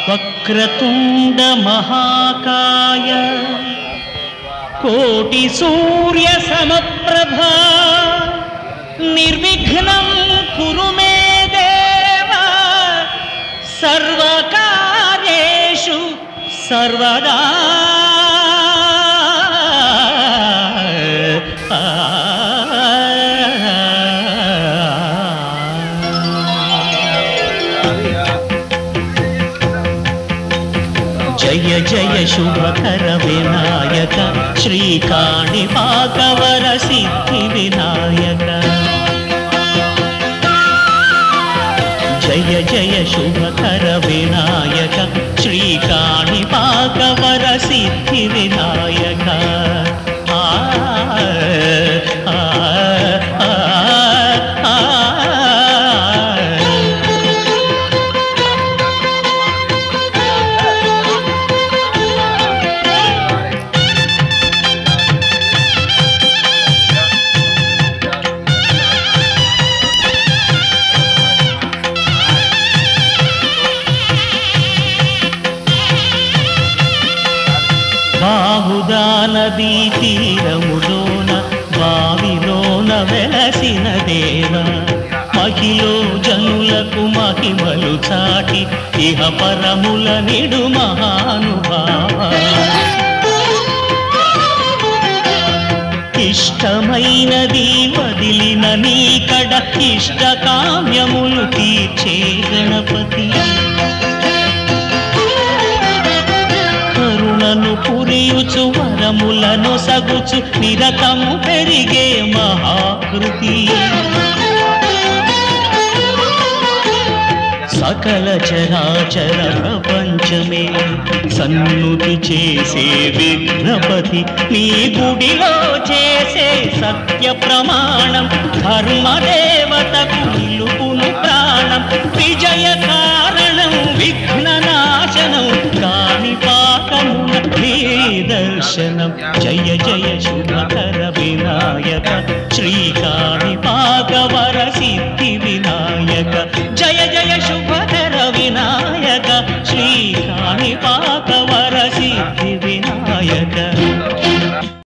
వక్రతుండ మహాకాయ కోటి సూర్య సమప్రభా నిర్విఘ్నం కురు మే దేవ సర్వకార్యేషు సర్వదా. జయ జయ శుభకర వినాయక శ్రీకాణిపాకవర సిద్ధి వినాయక. జయ జయ శుభకర వినాయక శ్రీకాణిపాకవర సిద్ధి వినాయక. బాహుదా నదీ తీరములోన బావిలోన వెలసిన దేవ మహిలో జనులకు మహిమలు చాటి ఇహ పరముల నిడు మహానుభావ. ఇష్టమైనది వదిలిన నీకడ ఇష్ట కామ్యములు తీర్చే గణపతి. కరుణను పురియుచు వరములను సగుచు నిరతము పెరిగే మహాకృతి. సకల చరాచర ప్రపంచమే సన్నుతి చేసే విఘ్నపతి. నీ గుడిలో చేసే సత్య ప్రమాణం ధర్మదేవతకు నిలుపును ప్రాణం. విజయ